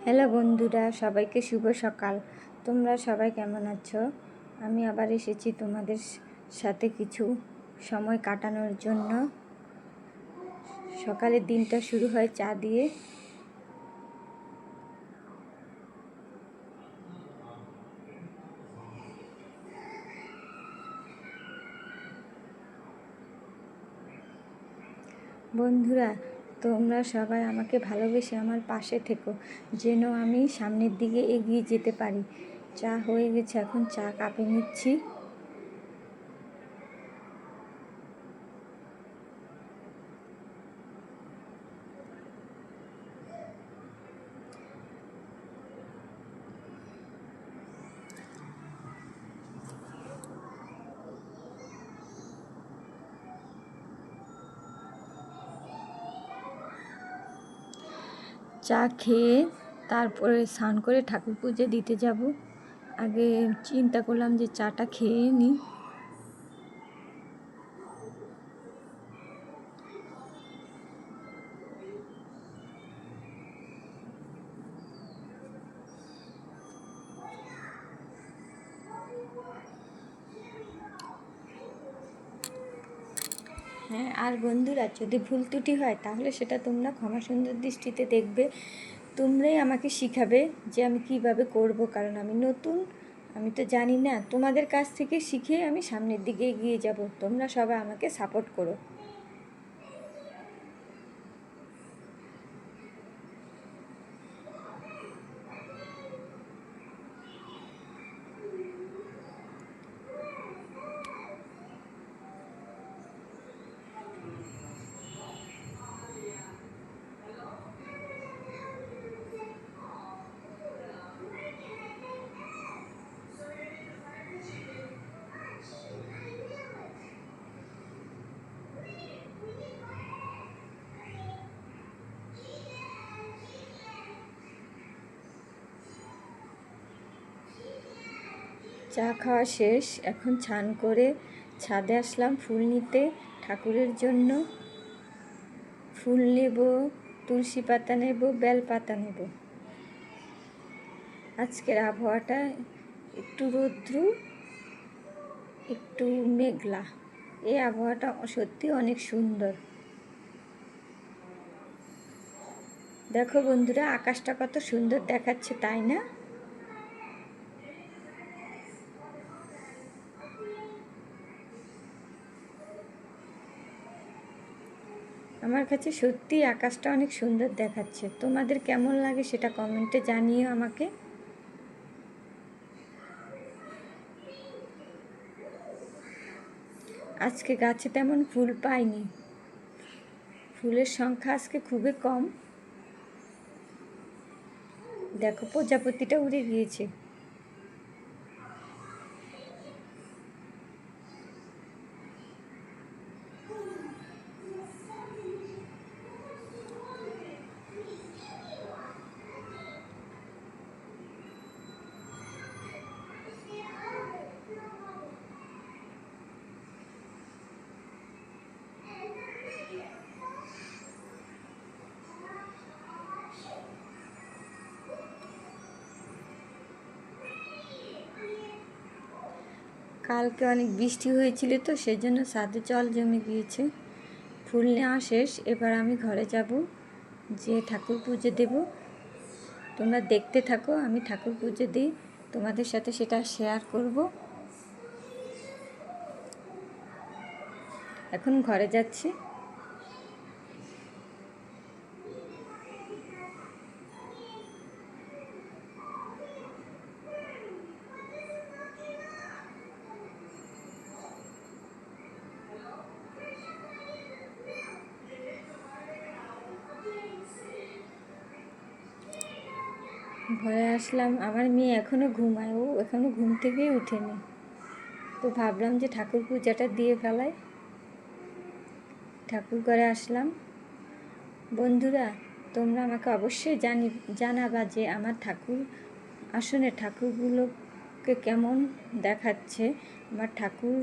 Hello বন্ধুরা, সবাইকে শুভ সকাল। তোমরা সবাই কেমন আছো? আমি আবার এসেছি তোমাদের সাথে কিছু সময় কাটানোর জন্য। সকালের দিনটা শুরু হয় চা দিয়ে। বন্ধুরা, তোমরা সবাই আমাকে ভালোবেসে আমার পাশে থেকো, যেন আমি সামনের দিকে এগিয়ে যেতে পারি। চা হয়ে গেছে, এখন চা কাপে নিচ্ছি। চা খেয়ে তারপরে স্নান করে ঠাকুর পুজো দিতে যাব। আগে চিন্তা করলাম যে চাটা খেয়ে নিই। হ্যাঁ, আর বন্ধুরা, যদি ভুল ত্রুটি হয় তাহলে সেটা তোমরা ক্ষমা সুন্দর দৃষ্টিতে দেখবে। তোমরাই আমাকে শিখাবে যে আমি কিভাবে করব, কারণ আমি নতুন, আমি তো জানি না। তোমাদের কাছ থেকে শিখে আমি সামনের দিকে এগিয়ে যাব। তোমরা সবাই আমাকে সাপোর্ট করো। চা খাওয়া শেষ, এখন স্নান করে ছাদে আসলাম ফুল নিতে ঠাকুরের জন্য। ফুল নেব, তুলসী পাতা নেব, বেল পাতা নেব। আজকের আবহাওয়াটা একটু রৌদ্র, একটু মেঘলা। এই আবহাওয়াটা সত্যি অনেক সুন্দর। দেখো বন্ধুরা, আকাশটা কত সুন্দর দেখাচ্ছে, তাই না? আমার কাছে সত্যি আকাশটা অনেক সুন্দর দেখাচ্ছে। তোমাদের কেমন লাগে সেটা কমেন্টে জানিও আমাকে। আজকে গাছে তেমন ফুল পাইনি, ফুলের সংখ্যা আজকে খুবই কম। দেখো, প্রজাপতিটা উড়ে গিয়েছে। কালকে অনেক বৃষ্টি হয়েছিল, তো সেই জন্য ছাদে জল জমে গিয়েছে। ফুল নেওয়া শেষ, এবার আমি ঘরে যাব, যে ঠাকুর পুজো দেব। তোমরা দেখতে থাকো, আমি ঠাকুর পুজো দিই, তোমাদের সাথে সেটা শেয়ার করব। এখন ঘরে যাচ্ছি। ঘরে আসলাম, আমার মেয়ে এখনও ঘুমায়, ও এখনও ঘুম থেকেই ওঠেনি। তো ভাবলাম যে ঠাকুর পূজাটা দিয়ে ফেলাই। ঠাকুর ঘরে আসলাম। বন্ধুরা, তোমরা আমাকে অবশ্যই জানাবা যে আমার ঠাকুর আসনে ঠাকুরগুলোকে কেমন দেখাচ্ছে। আমার ঠাকুর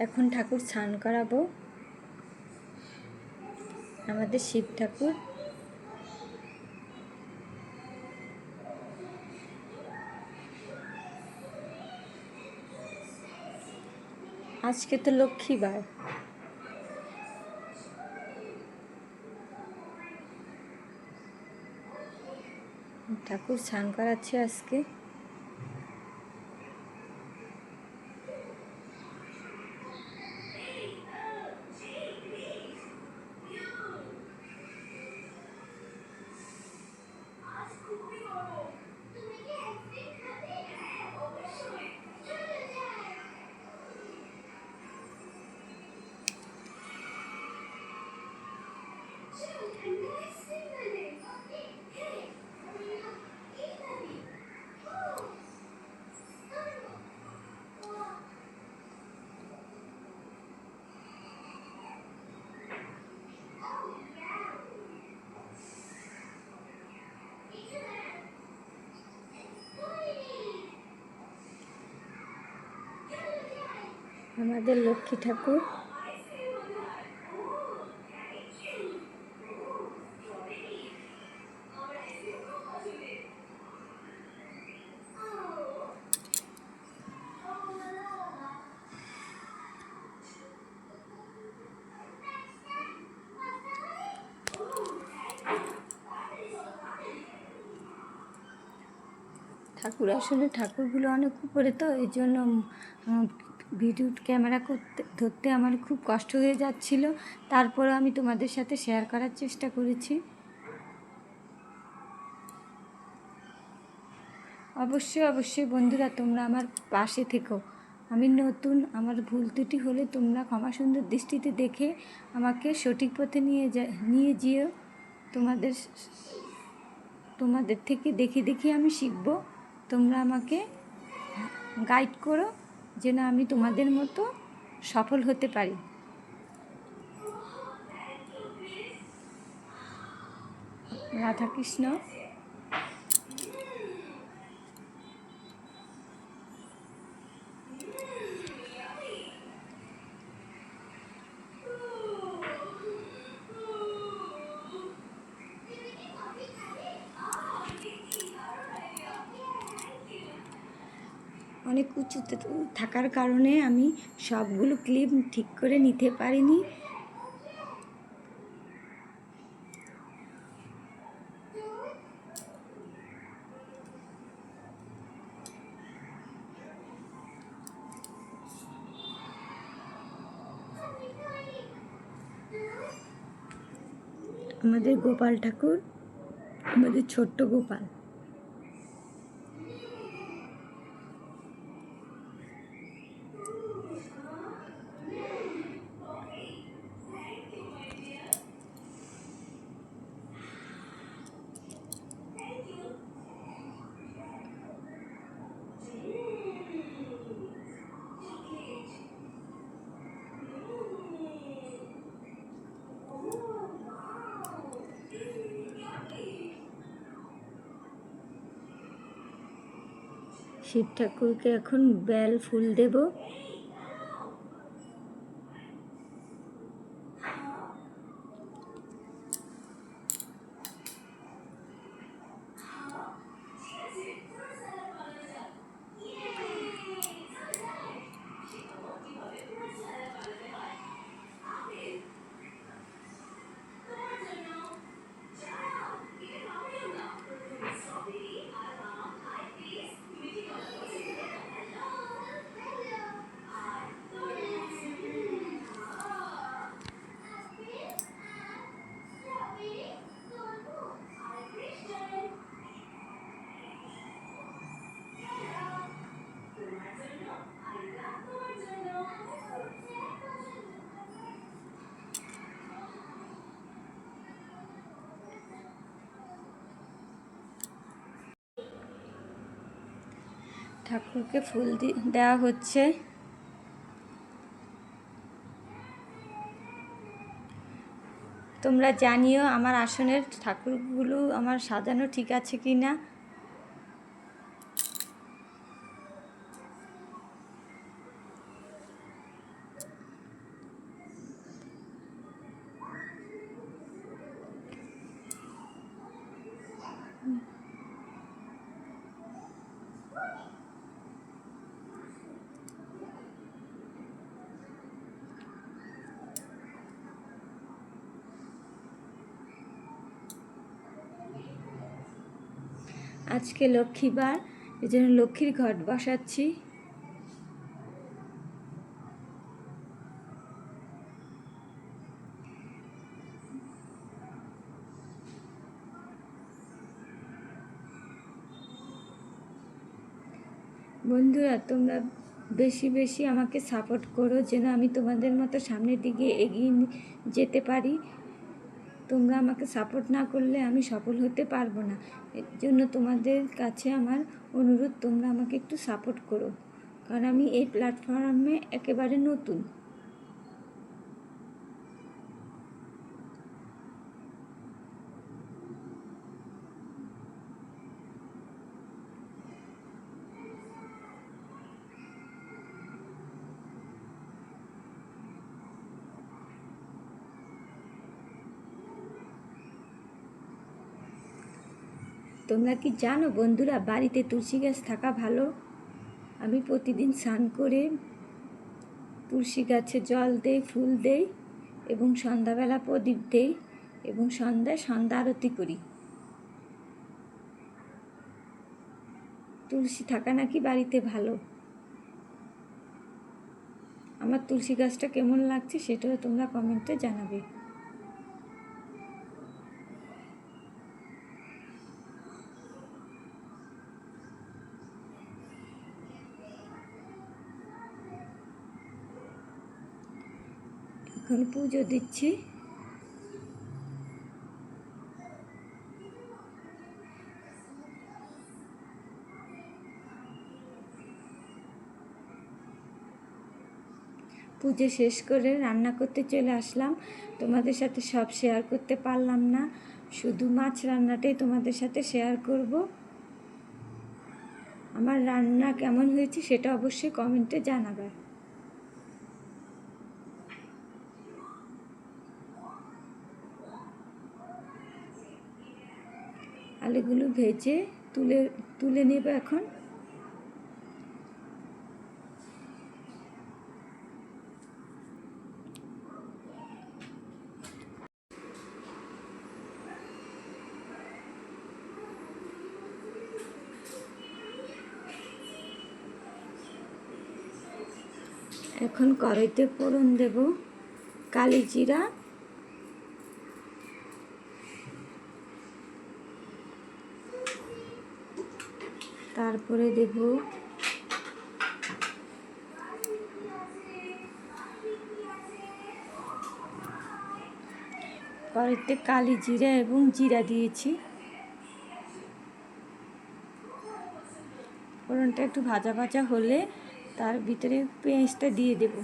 এখন ঠাকুর স্নান করাবো, আমাদের শিব ঠাকুর। আজকে তো লক্ষ্মীবার, ঠাকুর স্নান করাচ্ছে আজকে। আমাদের লক্ষ্মী ঠাকুর। ঠাকুর আসলে ঠাকুরগুলো অনেক উপরে, তো এই জন্য ভিডিও ক্যামেরা ধরতে আমার খুব কষ্ট হয়ে যাচ্ছিল। তারপরে আমি তোমাদের সাথে শেয়ার করার চেষ্টা করেছি। অবশ্যই বন্ধুরা, তোমরা আমার পাশে থেকো। আমি নতুন, আমার ভুল ত্রুটি হলে তোমরা ক্ষমা সুন্দর দৃষ্টিতে দেখে আমাকে সঠিক পথে নিয়ে যেও। তোমাদের থেকে দেখে আমি শিখব। তোমরা আমাকে গাইড করো যেন আমি তোমাদের মতো সফল হতে পারি। রাধাকৃষ্ণ। অনেক উঁচুতে থাকার কারণে আমি সবগুলো ক্লিপ ঠিক করে নিতে পারিনি। আমাদের গোপাল ঠাকুর, আমাদের ছোট্ট গোপাল। শিব ঠাকুরকে এখন বেল ফুল দেব। ঠাকুরকে ফুল দেওয়া হচ্ছে। তোমরা জানিও আমার আসনের ঠাকুরগুলো আমার সাজানো ঠিক আছে কি না। আজকে লক্ষ্মীবার, এই জন্য লক্ষ্মীর ঘট বসাচ্ছি। বন্ধুরা, তোমরা বেশি বেশি আমাকে সাপোর্ট করো, যেন আমি তোমাদের মতো সামনের দিকে এগিয়ে যেতে পারি। তোমরা আমাকে সাপোর্ট না করলে আমি সফল হতে পারবো না। এর জন্য তোমাদের কাছে আমার অনুরোধ, তোমরা আমাকে একটু সাপোর্ট করো, কারণ আমি এই প্ল্যাটফর্মে একেবারে নতুন। তোমরা কি জানো বন্ধুরা, বাড়িতে তুলসী গাছ থাকা ভালো? আমি প্রতিদিন স্নান করে তুলসী গাছে জল দেই, ফুল দেই এবং সন্ধ্যাবেলা প্রদীপ দেই এবং সন্ধ্যায় সন্ধ্যা আরতি করি। তুলসী থাকা নাকি বাড়িতে ভালো। আমার তুলসী গাছটা কেমন লাগছে সেটাও তোমরা কমেন্টে জানাবে। এখন পুজো দিচ্ছি। পুজো শেষ করে রান্না করতে চলে আসলাম। তোমাদের সাথে সব শেয়ার করতে পারলাম না, শুধু মাছ রান্নাটাই তোমাদের সাথে শেয়ার করব। আমার রান্না কেমন হয়েছে সেটা অবশ্যই কমেন্টে জানাবে। আলুগুলো ভেজে তুলে নেব এখন। এখন কড়াইতে ফোড়ন দেব কালি জিরা, তারপরে দেব কড়াইতে কালি জিরা এবং জিরা দিয়েছি। ফোড়নটা একটু ভাজা ভাজা হলে তার ভিতরে পেঁয়াজটা দিয়ে দেব।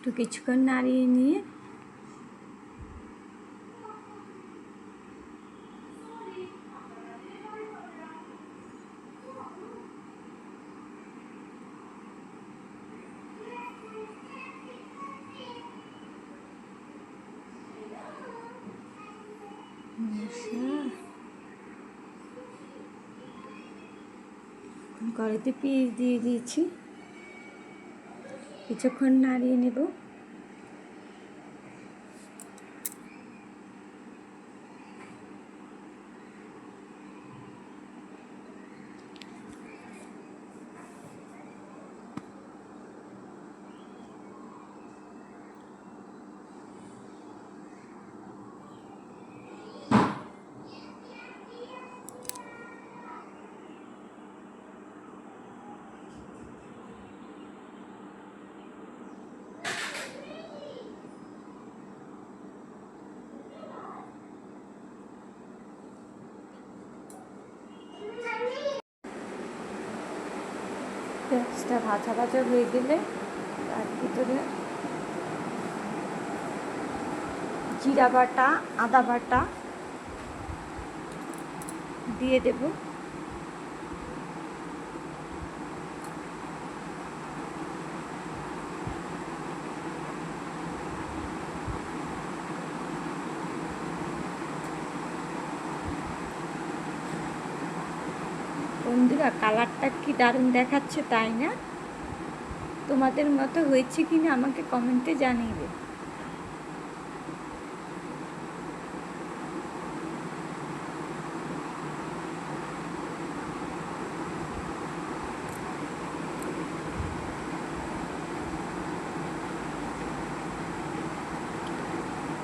একটু কিছুক্ষণ নাড়িয়ে নিয়ে কড়াইতে পেঁয়াজ দিয়ে দিয়েছি, কিছুক্ষণ নাড়িয়ে নেব। পেঁয়াজটা ভাজা ভাজা হয়ে গেলে তার ভিতরে জিরা বাটা, আদা বাটা দিয়ে দেব। বন্ধুরা কালারটা কি দারুণ দেখাচ্ছে, তাই না? তোমাদের মতো হয়েছে কি না আমাকে কমেন্টে জানিয়ে।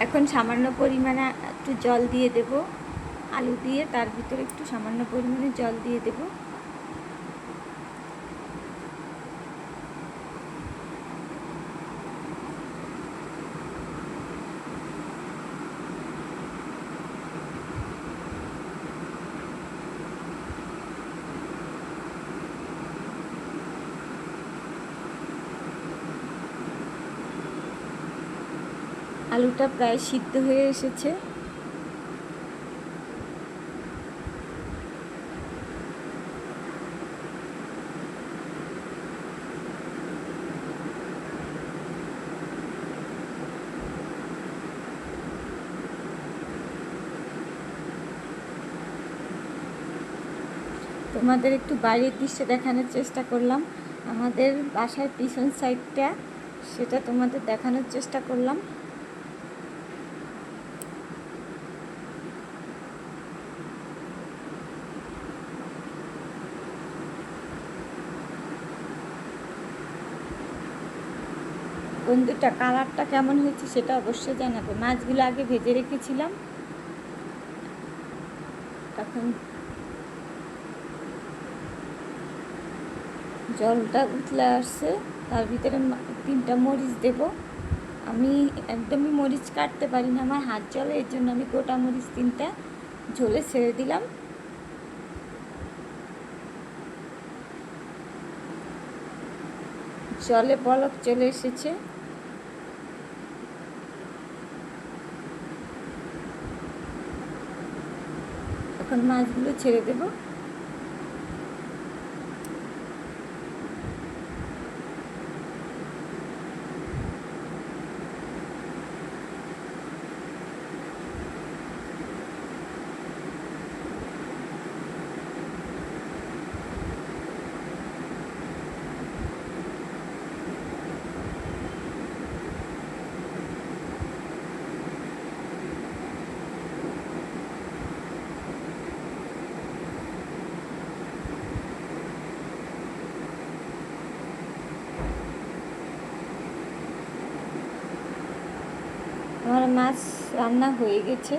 এখন সামান্য পরিমাণে একটু জল দিয়ে দেব, আলু দিয়ে তার ভিতরে একটু সামান্য পরিমাণে জল দিয়ে দেব। আলুটা প্রায় সিদ্ধ হয়ে এসেছে। তোমাদের একটু বাইরের দৃশ্য দেখানোর চেষ্টা করলাম, আমাদের বাসার পিছন সাইডটা, সেটা তোমাদের দেখানোর চেষ্টা করলাম। বন্ধুটা কালারটা কেমন হয়েছে সেটা অবশ্যই জানাবে। মাছগুলো আগে ভেজে রেখেছিলাম, তখন জলটা উতলে আসছে, তার ভিতরে 3টা মরিচ দেব। আমি একদমই মরিচ কাটতে পারি না, আমার হাত জ্বলে, এর জন্য আমি গোটা মরিচ 3টা ঝোলে ছেড়ে দিলাম। জলে বলক চলে এসেছে। এখন মাছগুলো ছেড়ে দেব। আমার মাছ রান্না হয়ে গেছে।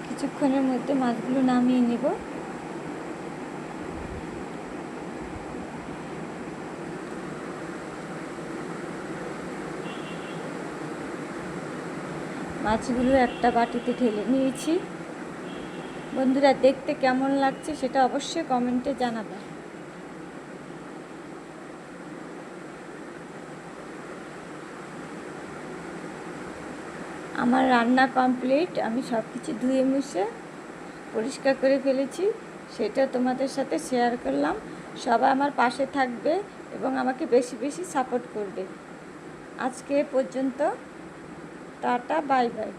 কিছুক্ষণের মধ্যে মাছগুলো নামিয়ে নেব। মাছগুলো একটা বাটিতে ঢেলে নিয়েছি। বন্ধুরা দেখতে কেমন লাগছে সেটা অবশ্যই কমেন্টে জানাবে। আমার রান্না কমপ্লিট, আমি সব কিছু ধুয়ে মুছে পরিষ্কার করে ফেলেছি, সেটা তোমাদের সাথে শেয়ার করলাম। সবাই আমার পাশে থাকবে এবং আমাকে বেশি বেশি সাপোর্ট করবে। আজকে পর্যন্ত, টাটা, বাই বাই।